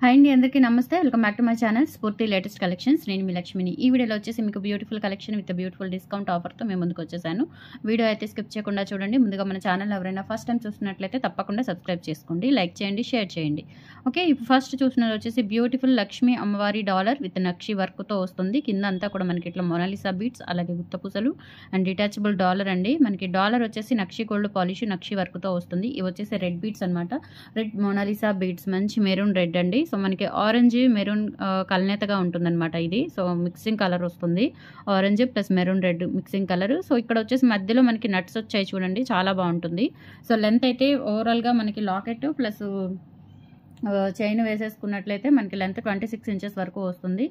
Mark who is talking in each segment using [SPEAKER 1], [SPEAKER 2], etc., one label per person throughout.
[SPEAKER 1] Hi అండి, అందరికీ నమస్తే. Welcome back to my channel Spoorthi latest collections. నేను మీ లక్ష్మిని. ఈ వీడియోలో వచ్చేసి మీకు beautiful collection with beautiful discount ఆఫర్తో మేము ముందుకు వచ్చేసాను. వీడియో అయితే స్కిప్ చేయకుండా చూడండి. ముందుగా మన ఛానల్ ఎవరైనా ఫస్ట్ టైం చూస్తున్నట్లయితే తప్పకుండా సబ్స్క్రైబ్ చేసుకోండి, లైక్ చేయండి, షేర్ చేయండి. ఓకే, ఇప్పుడు ఫస్ట్ చూస్తున్నది వచ్చేసి బ్యూటిఫుల్ లక్ష్మీ అమ్మవారి డాలర్ విత్ నక్షి వర్క్తో వస్తుంది. కింద అంతా కూడా మనకి ఇట్లా మొనాలిసా బీట్స్, అలాగే గుత్తపూసలు అండ్ డిటాచబుల్ డాలర్ అండి. మనకి డాలర్ వచ్చేసి నక్షి గోల్డ్ పాలిష్ నక్షి వర్క్తో వస్తుంది. ఇవి వచ్చేసి రెడ్ బీట్స్ అనమాట. రెడ్ మొనాలిసా బీట్స్, మంచి మెరూన్ రెడ్ అండి. సో మనకి ఆరెంజ్ మెరూన్ కలనేతగా ఉంటుందన్నమాట ఇది. సో మిక్సింగ్ కలర్ వస్తుంది, orange plus maroon red mixing colour. So ఇక్కడ వచ్చేసి మధ్యలో మనకి నట్స్ వచ్చాయి చూడండి, చాలా బాగుంటుంది. సో లెంత్ అయితే ఓవరాల్గా మనకి లాకెట్ ప్లస్ చైన్ వేసేసుకున్నట్లయితే మనకి లెంత్ 26 ఇంచెస్ వరకు వస్తుంది.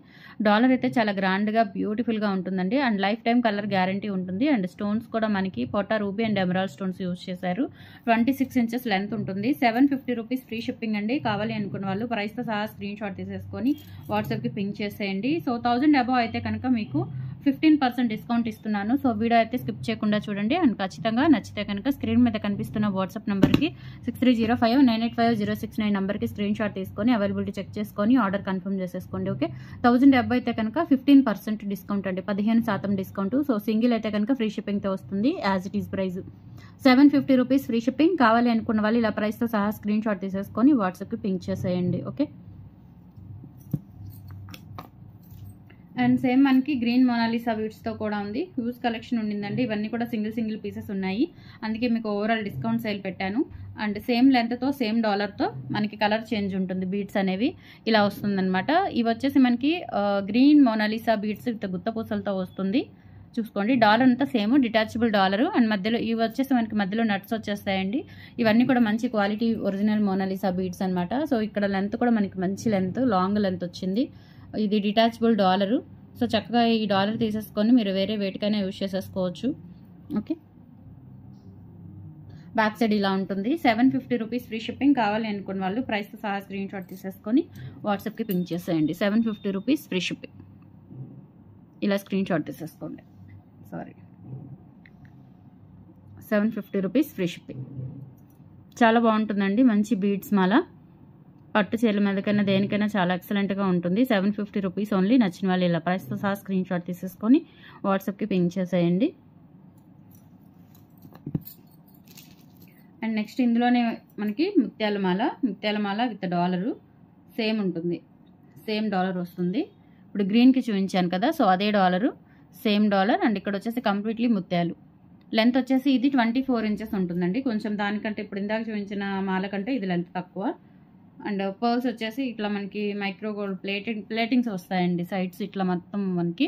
[SPEAKER 1] డాలర్ అయితే చాలా గ్రాండ్గా బ్యూటిఫుల్గా ఉంటుందండి. And lifetime colour guarantee ఉంటుంది. అండ్ స్టోన్స్ కూడా మనకి పోటా ruby and emerald stones use చేశారు. 26 ఇంచెస్ లెంత్ ఉంటుంది. 750 రూపీస్ ఫ్రీ షిప్పింగ్ అండి. కావాలి అనుకున్న వాళ్ళు ప్రైస్తో సహా స్క్రీన్ షాట్ తీసేసుకొని వాట్సాప్కి పింక్ చేసేయండి. సో 1000 అబవ్ అయితే కనుక మీకు 15% డిస్కౌంట్ ఇస్తున్నాను. సో వీడియో అయితే స్కిప్ చేయకుండా చూడండి. అండ్ ఖచ్చితంగా నచ్చితే కనుక స్క్రీన్ మీద కనిపిస్తున్న వాట్సాప్ నెంబర్కి 6305985069 నెంబర్కి స్క్రీన్ షాట్ తీసుకొని అవైలబిలిటీ చెక్ చేసుకొని ఆర్డర్ కన్ఫర్మ్ చేసేసుకోండి. ఓకే, 1000 అబవ్ అయితే కనుక 15% డిస్కౌంట్ అండి, 15% డిస్కౌంట్. సో సింగిల్ అయితే కనుక ఫ్రీ షిప్పింగ్తో వస్తుంది. As it is price 750 rupees free shipping. కావాలి అనుకున్న వాళ్ళు ఇలా ప్రైస్తో సహా స్క్రీన్ షాట్ తీసేసుకొని వాట్సాప్కి పింక్ చేసేయండి. ఓకే, అండ్ సేమ్ మనకి గ్రీన్ మొనాలిసా బీడ్స్తో కూడా ఉంది. హ్యూజ్ కలెక్షన్ ఉండిందండి. ఇవన్నీ కూడా సింగిల్ పీసెస్ ఉన్నాయి, అందుకే మీకు ఓవరాల్ డిస్కౌంట్ సేల్ పెట్టాను. అండ్ సేమ్ లెంత్తో సేమ్ డాలర్తో మనకి కలర్ చేంజ్ ఉంటుంది. బీడ్స్ అనేవి ఇలా వస్తుందన్నమాట. ఇవి వచ్చేసి మనకి గ్రీన్ మొనాలిసా బీడ్స్ విత్ గుత్తపూసలతో వస్తుంది. చూసుకోండి, డాలర్ అంతా సేమ్ డిటాచబుల్ డాలరు. అండ్ మధ్యలో ఇవి వచ్చేసి మనకి మధ్యలో నట్స్ వచ్చేస్తాయండి. ఇవన్నీ కూడా మంచి క్వాలిటీ ఒరిజినల్ మొనాలిసా బీడ్స్ అనమాట. సో ఇక్కడ లెంత్ కూడా మనకి మంచి లెంత్, లాంగ్ లెంత్ వచ్చింది. ఇది డిటాచబుల్ డాలరు. సో చక్కగా ఈ డాలర్ తీసేసుకొని మీరు వేరే వేటికైనా యూజ్ చేసేసుకోవచ్చు. ఓకే, బ్యాక్ సైడ్ ఇలా ఉంటుంది. 750 రూపీస్ ఫ్రీ షిప్పింగ్. కావాలి అనుకున్న వాళ్ళు ప్రైస్తో సహా స్క్రీన్ షాట్ తీసేసుకొని వాట్సాప్కి పింక్ చేసేయండి. 750 రూపీస్ ఫ్రీ షిప్పింగ్. ఇలా స్క్రీన్ షాట్ తీసేసుకోండి. 750 రూపీస్ ఫ్రీ షిప్పింగ్. చాలా బాగుంటుందండి. మంచి బీడ్స్ మాల, పట్టు చీరల మీదకైనా దేనికైనా చాలా ఎక్సలెంట్గా ఉంటుంది. 750 రూపీస్ ఓన్లీ. నచ్చిన వాళ్ళు ఇలా ప్రైస్తో సహా స్క్రీన్ షాట్ తీసేసుకొని వాట్సాప్కి పింక్ చేసేయండి. అండ్ నెక్స్ట్ ఇందులోనే మనకి ముత్యాల మాల విత్ డాలరు సేమ్ ఉంటుంది. సేమ్ డాలర్ వస్తుంది. ఇప్పుడు గ్రీన్కి చూపించాను కదా, సో అదే డాలరు, సేమ్ డాలర్. అండ్ ఇక్కడ వచ్చేసి కంప్లీట్లీ ముత్యాలు. లెంత్ వచ్చేసి ఇది 24 ఇంచెస్ ఉంటుందండి. కొంచెం దానికంటే ఇప్పుడు ఇందాక చూపించిన మాల కంటే ఇది లెంత్ తక్కువ. అండ్ పర్ల్స్ వచ్చేసి ఇట్లా మనకి మైక్రో గోల్డ్ ప్లేటింగ్స్ వస్తాయండి. సైడ్స్ ఇట్లా మొత్తం మనకి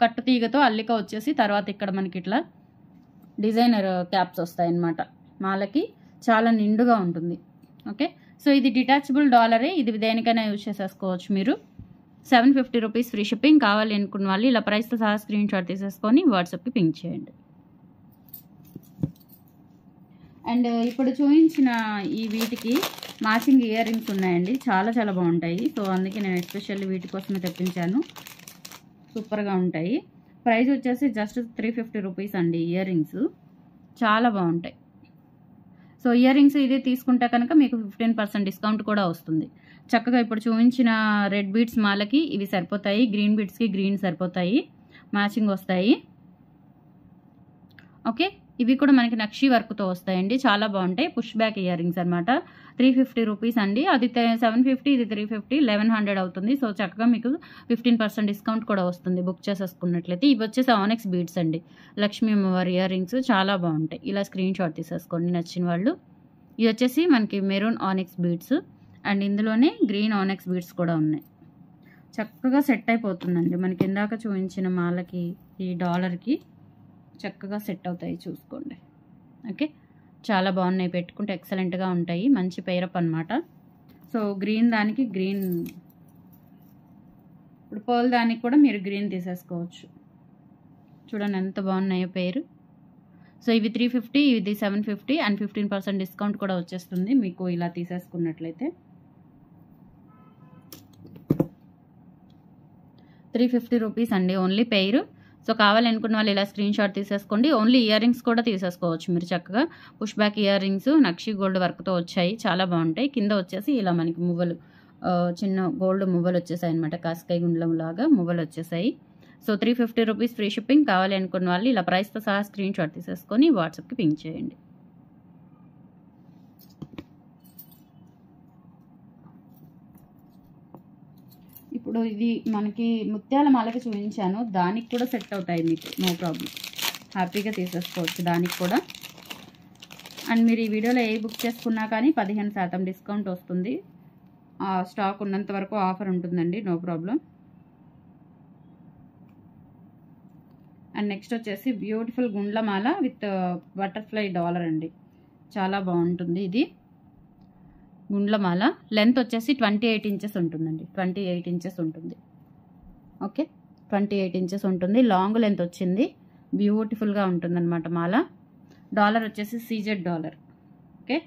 [SPEAKER 1] కట్టు తీగతో అల్లిక వచ్చేసి తర్వాత ఇక్కడ మనకి ఇట్లా డిజైనర్ క్యాప్స్ వస్తాయి అన్నమాట. మాలకి చాలా నిండుగా ఉంటుంది. ఓకే, సో ఇది డిటాచబుల్ డాలరే. ఇది దేనికైనా యూజ్ చేసేసుకోవచ్చు మీరు. 750 రూపీస్ ఫ్రీ షిప్పింగ్. కావాలి అనుకున్న వాళ్ళు ఇలా ప్రైస్తో సహా స్క్రీన్ షాట్ తీసేసుకొని వాట్సాప్కి పింక్ చేయండి. అండ్ ఇప్పుడు చూపించిన ఈ వీటికి మ్యాచింగ్ ఇయర్ రింగ్స్ ఉన్నాయండి. చాలా బాగుంటాయి. సో అందుకే నేను ఎస్పెషల్లీ వీటి కోసమే తెప్పించాను. సూపర్గా ఉంటాయి. ప్రైస్ వచ్చేసి జస్ట్ 350 రూపీస్ అండి. ఇయర్ రింగ్స్ చాలా బాగుంటాయి. సో ఇయర్ రింగ్స్ ఇది తీసుకుంటే కనుక మీకు 15% డిస్కౌంట్ కూడా వస్తుంది. చక్కగా ఇప్పుడు చూపించిన రెడ్ బీడ్స్ మాలకి ఇవి సరిపోతాయి, గ్రీన్ బీడ్స్కి గ్రీన్ సరిపోతాయి, మ్యాచింగ్ వస్తాయి. ఓకే, ఇవి కూడా మనకి నక్షి వర్క్తో వస్తాయండి. చాలా బాగుంటాయి. పుష్ బ్యాక్ ఇయర్ రింగ్స్ అనమాట. 350 రూపీస్ అండి. అది 750, ఇది 350, 1100 అవుతుంది. సో చక్కగా మీకు 15% డిస్కౌంట్ కూడా వస్తుంది బుక్ చేసేసుకున్నట్లయితే. ఇవి వచ్చేసి ఆనెక్స్ బీడ్స్ అండి, లక్ష్మీ అమ్మవారి ఇయర్ రింగ్స్. చాలా బాగుంటాయి. ఇలా స్క్రీన్ షాట్ తీసేసుకోండి నచ్చిన వాళ్ళు. ఇది వచ్చేసి మనకి మెరూన్ ఆనెక్స్ బీడ్స్. అండ్ ఇందులోనే గ్రీన్ ఆనెక్స్ బీడ్స్ కూడా ఉన్నాయి. చక్కగా సెట్ అయిపోతుందండి. మనకి ఇందాక చూపించిన మాలకి ఈ డాలర్కి చక్కగా సెట్ అవుతాయి. చూసుకోండి. ఓకే, చాలా బాగున్నాయి. పెట్టుకుంటే ఎక్సలెంట్గా ఉంటాయి. మంచి పేరప్ అనమాట. సో గ్రీన్ దానికి గ్రీన్, ఇప్పుడు పర్ల్ దానికి కూడా మీరు గ్రీన్ తీసేసుకోవచ్చు. చూడండి ఎంత బాగున్నాయో పేరు. సో ఇవి 350, ఇది 750 అండ్ 15% డిస్కౌంట్ కూడా వచ్చేస్తుంది మీకు ఇలా తీసేసుకున్నట్లయితే. 350 రూపీస్ అండి ఓన్లీ పెయిర్. సో కావాలనుకున్న వాళ్ళు ఇలా స్క్రీన్ షాట్ తీసేసుకోండి. ఓన్లీ ఇయర్ రింగ్స్ కూడా తీసేసుకోవచ్చు మీరు చక్కగా. పుష్ బ్యాక్ ఇయర్ రింగ్స్ నక్షి గోల్డ్ వర్క్తో వచ్చాయి, చాలా బాగుంటాయి. కింద వచ్చేసి ఇలా మనకి మువ్వలు, చిన్న గోల్డ్ మువ్వలు వచ్చేసాయి అనమాట, కాస్కాయ గుండ్లం లాగా మువ్వలు వచ్చేసాయి. So 350 rupees free shipping. కావాలి అనుకున్న వాళ్ళు ఇలా ప్రైస్తో సహా స్క్రీన్ షాట్ తీసేసుకొని వాట్సాప్కి పింక్ చేయండి. ఇప్పుడు ఇది మనకి ముత్యాల మాలకి చూపించాను, దానికి కూడా సెట్ అవుతాయి మీకు, నో ప్రాబ్లం, హ్యాపీగా తీసేసుకోవచ్చు దానికి కూడా. అండ్ మీరు ఈ వీడియోలో ఏ బుక్ చేసుకున్నా కానీ 15% డిస్కౌంట్ వస్తుంది. స్టాక్ ఉన్నంత వరకు ఆఫర్ ఉంటుందండి, నో ప్రాబ్లం. అండ్ నెక్స్ట్ వచ్చేసి బ్యూటిఫుల్ గుండ్లమాల విత్ బటర్ఫ్లై డాలర్ అండి, చాలా బాగుంటుంది. ఇది గుండ్లమాల లెంత్ వచ్చేసి 28 ఇంచెస్ ఉంటుందండి, 28 ఇంచెస్ ఉంటుంది. ఓకే, 28 ఇంచెస్ ఉంటుంది. లాంగ్ లెంత్ వచ్చింది, బ్యూటిఫుల్గా ఉంటుందన్నమాట మాల. డాలర్ వచ్చేసి సీజెడ్ డాలర్. ఓకే,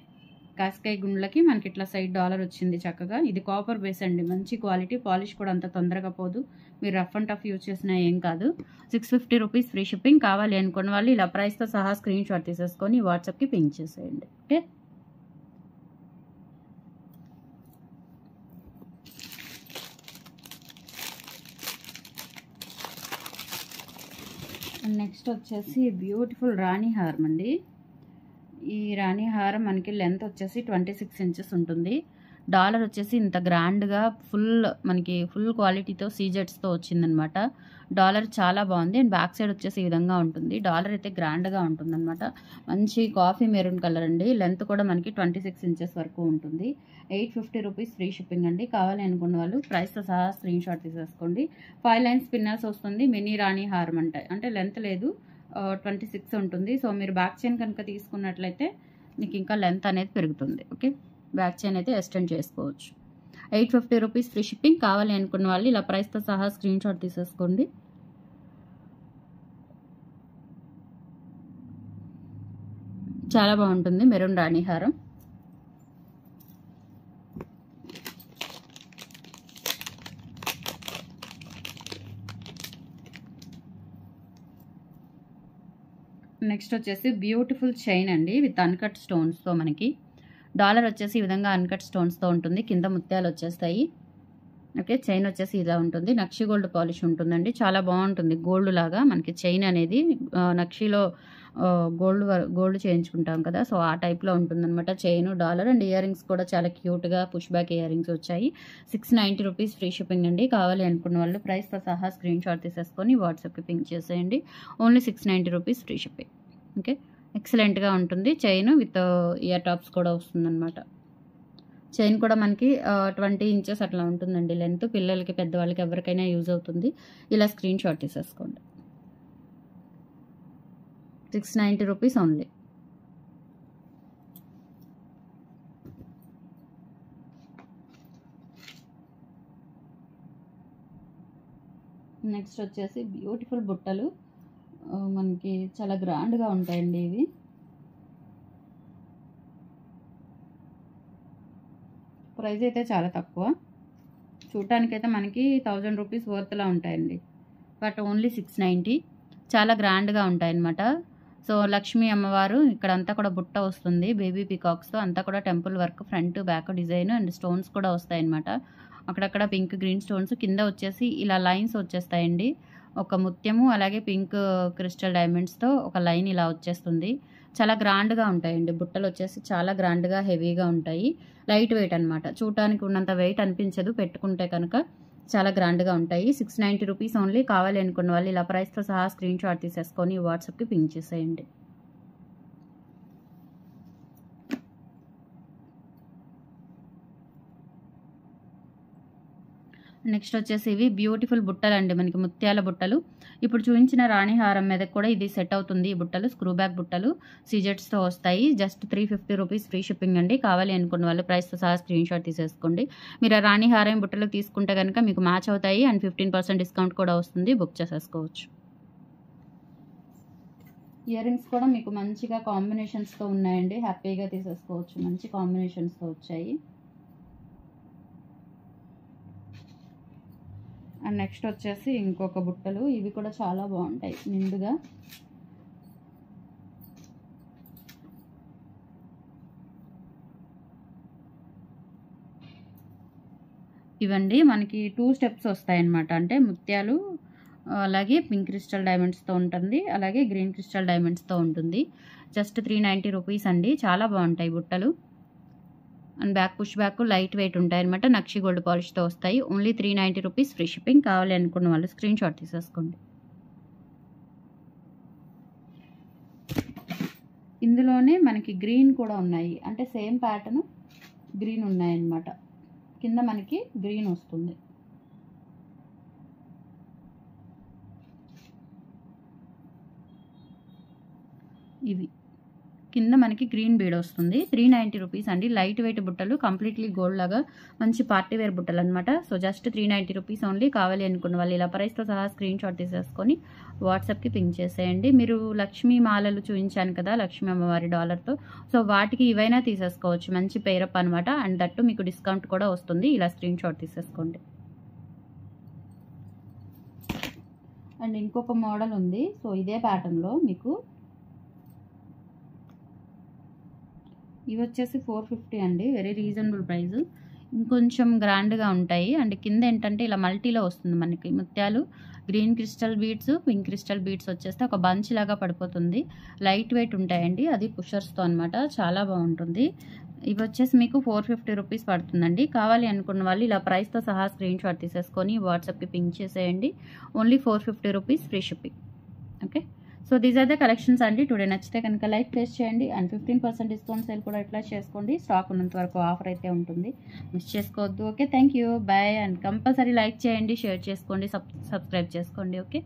[SPEAKER 1] కాస్కాయ గుండ్లకి మనకి ఇట్లా సైడ్ డాలర్ వచ్చింది చక్కగా. ఇది కాపర్ బేస్ అండి, మంచి క్వాలిటీ, పాలిష్ కూడా అంత తొందరగా పోదు. మీరు రఫ్ అండ్ టఫ్ యూజ్ చేసినా ఏం కాదు. 650 రూపీస్ ఫ్రీ షిప్పింగ్. కావాలి అనుకున్న వాళ్ళు ఇలా ప్రైస్తో సహా స్క్రీన్ షాట్ తీసేసుకొని వాట్సాప్కి పింక్ చేసేయండి. ఓకే, నెక్స్ట్ వచ్చేసి బ్యూటిఫుల్ రాణి హారం అండి. ఈ రాణి హారం మనకి లెంత్ వచ్చేసి 26 ఇంచెస్ ఉంటుంది. డాలర్ వచ్చేసి ఇంత గ్రాండ్గా మనకి ఫుల్ క్వాలిటీతో సీజెట్స్తో వచ్చిందనమాట. డాలర్ చాలా బాగుంది. అండ్ బ్యాక్ సైడ్ వచ్చేసి ఈ విధంగా ఉంటుంది. డాలర్ అయితే గ్రాండ్గా ఉంటుందన్నమాట. మంచి కాఫీ మెరూన్ కలర్ అండి. లెంత్ కూడా మనకి 26 ఇంచెస్ వరకు ఉంటుంది. 850 రూపీస్ ఫ్రీ షిప్పింగ్ అండి. కావాలి అనుకున్న వాళ్ళు ప్రైస్తో సహా స్క్రీన్ షాట్ తీసేసుకోండి. 5 లైన్స్ పిన్నర్స్ వస్తుంది. మినీ రాణి హారం అంటే లెంత్ లేదు, 26 ఉంటుంది. సో మీరు బ్యాక్ చైన్ కనుక తీసుకున్నట్లయితే మీకు ఇంకా లెంత్ అనేది పెరుగుతుంది. ఓకే, బ్యాక్ చైన్ అయితే ఎక్స్టెండ్ చేసుకోవచ్చు. 850 రూపీస్ ఫ్రీ షిప్పింగ్. కావాలి అనుకున్న వాళ్ళు ఇలా ప్రైస్తో సహా స్క్రీన్ షాట్ తీసేసుకోండి. చాలా బాగుంటుంది మెరూన్ రాణి హారం. నెక్స్ట్ వచ్చేసి బ్యూటిఫుల్ చైన్ అండి విత్ అన్కట్ స్టోన్స్తో. మనకి డాలర్ వచ్చేసి ఈ విధంగా అన్కట్ స్టోన్స్తో ఉంటుంది. కింద ముత్యాలు వచ్చేస్తాయి. ఓకే, చైన్ వచ్చేసి ఇలా ఉంటుంది. నక్షి గోల్డ్ పాలిష్ ఉంటుందండి, చాలా బాగుంటుంది. గోల్డ్ లాగా మనకి చైన్ అనేది నక్షిలో గోల్డ్ చేయించుకుంటాం కదా, సో ఆ టైప్లో ఉంటుందన్నమాట chain. Dollar and ear rings కూడా చాలా క్యూట్గా పుష్ బ్యాక్ ఇయర్ రింగ్స్ వచ్చాయి. 690 రూపీస్ ఫ్రీ షిప్పింగ్ అండి. కావాలి అనుకున్న వాళ్ళు ప్రైస్తో సహా స్క్రీన్ షాట్ తీసేసుకొని వాట్సాప్కి పింక్ చేసేయండి. Only 690 rupees free shipping. Okay, ఎక్సలెంట్గా ఉంటుంది. చైన్ విత్ ఇయర్ టాప్స్ కూడా వస్తుందన్నమాట. చైన్ కూడా మనకి 20 ఇంచెస్ అట్లా ఉంటుందండి లెంత్. పిల్లలకి పెద్దవాళ్ళకి ఎవరికైనా యూజ్ అవుతుంది. ఇలా స్క్రీన్ షాట్ తీసేసుకోండి. 690 రూపీస్ ఓన్లీ. నెక్స్ట్ వచ్చేసి బ్యూటిఫుల్ బుట్టలు, మనకి చాలా గ్రాండ్గా ఉంటాయండి ఇవి. ప్రైస్ అయితే చాలా తక్కువ, చూడటానికైతే మనకి 1000 రూపీస్ వర్త్లా ఉంటాయండి, బట్ ఓన్లీ 690. చాలా గ్రాండ్గా ఉంటాయన్నమాట. సో లక్ష్మీ అమ్మవారు ఇక్కడంతా కూడా బుట్ట వస్తుంది బేబీ పీకాక్స్తో, అంతా కూడా temple work, front back design and stones కూడా వస్తాయన్నమాట. అక్కడక్కడ పింక్ గ్రీన్ స్టోన్స్, కింద వచ్చేసి ఇలా లైన్స్ వచ్చేస్తాయండి. ఒక ముత్యము అలాగే పింక్ క్రిస్టల్ డైమండ్స్తో ఒక లైన్ ఇలా వచ్చేస్తుంది. చాలా గ్రాండ్గా ఉంటాయండి బుట్టలు వచ్చేసి, చాలా గ్రాండ్గా హెవీగా ఉంటాయి. లైట్ వెయిట్ అనమాట, చూడటానికి ఉన్నంత వెయిట్ అనిపించదు, పెట్టుకుంటే కనుక చాలా గ్రాండ్గా ఉంటాయి. 690 రూపీస్ ఓన్లీ. కావాలి అనుకున్న వాళ్ళు ఇలా ప్రైస్తో సహా స్క్రీన్ షాట్ తీసేసుకొని వాట్సాప్కి పింక్ చేసేయండి. నెక్స్ట్ వచ్చేసి ఇవి బ్యూటిఫుల్ బుట్టలు అండి, మనకి ముత్యాల బుట్టలు. ఇప్పుడు చూపించిన రాణి హారం మీద కూడా ఇది సెట్ అవుతుంది. ఈ బుట్టలు స్క్రూ బ్యాక్ బుట్టలు సీజెట్స్తో వస్తాయి. జస్ట్ 350 రూపీస్ ఫ్రీ షిప్పింగ్ అండి. కావాలి అనుకున్న వాళ్ళు ప్రైస్తో సహా స్క్రీన్ షాట్ తీసేసుకోండి. మీరు ఆ రాణి హారం బుట్టలు తీసుకుంటే కనుక మీకు మ్యాచ్ అవుతాయి అండ్ 15% డిస్కౌంట్ కూడా వస్తుంది, బుక్ చేసేసుకోవచ్చు. ఇయర్ రింగ్స్ కూడా మీకు మంచిగా కాంబినేషన్స్తో ఉన్నాయండి, హ్యాపీగా తీసేసుకోవచ్చు. మంచి కాంబినేషన్స్తో వచ్చాయి. అండ్ నెక్స్ట్ వచ్చేసి ఇంకొక బుట్టలు, ఇవి కూడా చాలా బాగుంటాయి నిండుగా. ఇవండి మనకి 2 స్టెప్స్ వస్తాయన్నమాట. అంటే ముత్యాలు అలాగే పింక్ క్రిస్టల్ డైమండ్స్తో ఉంటుంది, అలాగే గ్రీన్ క్రిస్టల్ డైమండ్స్తో ఉంటుంది. జస్ట్ 390 రూపీస్ అండి. చాలా బాగుంటాయి బుట్టలు. And back push back light weight ఉంటాయి అనమాట. నక్షి గోల్డ్ పాలిష్తో వస్తాయి. Only 390 rupees, free shipping. కావాలి అనుకున్న వాళ్ళు స్క్రీన్ షాట్ తీసేసుకోండి. ఇందులోనే మనకి గ్రీన్ కూడా ఉన్నాయి, అంటే సేమ్ ప్యాటర్న్ గ్రీన్ ఉన్నాయన్నమాట. కింద మనకి గ్రీన్ వస్తుంది. ఇవి కింద మనకి గ్రీన్ బీడ్ వస్తుంది. 390 రూపీస్ అండి. లైట్ వెయిట్ బుట్టలు, కంప్లీట్లీ గోల్డ్ లాగా మంచి పార్టీ వేర్ బుట్టలు అనమాట. So just 390 rupees only. కావాలి అనుకున్న వాళ్ళు ఇలా ప్రైస్తో సహా స్క్రీన్ షాట్ తీసేసుకొని వాట్సాప్కి పింక్ చేసేయండి. మీరు లక్ష్మీ మాలలు చూపించాను కదా, లక్ష్మీ అమ్మవారి డాలర్తో, సో వాటికి ఇవైనా తీసేసుకోవచ్చు. మంచి పేరప్ అనమాట. అండ్ దట్టు మీకు డిస్కౌంట్ కూడా వస్తుంది. ఇలా స్క్రీన్ షాట్ తీసేసుకోండి. అండ్ ఇంకొక మోడల్ ఉంది. సో ఇదే ప్యాటర్న్లో మీకు ఇవి వచ్చేసి 450 అండి. Very reasonable price. ఇంకొంచెం గ్రాండ్గా ఉంటాయి. అండ్ కింద ఏంటంటే ఇలా మల్టీలో వస్తుంది మనకి ముత్యాలు, green crystal beads, pink crystal beads వచ్చేస్తే ఒక బంచ్ లాగా పడిపోతుంది. లైట్ వెయిట్ ఉంటాయండి, అది పుషర్స్తో అనమాట. చాలా బాగుంటుంది. ఇవి వచ్చేసి మీకు 450 రూపీస్ పడుతుందండి. కావాలి అనుకున్న వాళ్ళు ఇలా ప్రైస్తో సహా స్క్రీన్ షాట్ తీసేసుకొని వాట్సాప్కి పింక్ చేసేయండి. Only 450 rupees, free shipping. Okay, so these are the collections అండి. టుడే నచ్చితే కనుక లైక్ ప్లేస్ చేయండి. అండ్ 15% డిస్కౌంట్ సేల్ కూడా అప్లై చేసుకోండి. స్టాక్ ఉన్నంత వరకు ఆఫర్ అయితే ఉంటుంది, మిస్ చేసుకోవద్దు. Okay, thank you, bye. And compulsory like చేయండి, షేర్ చేసుకోండి, సబ్స్క్రైబ్ చేసుకోండి. ఓకే.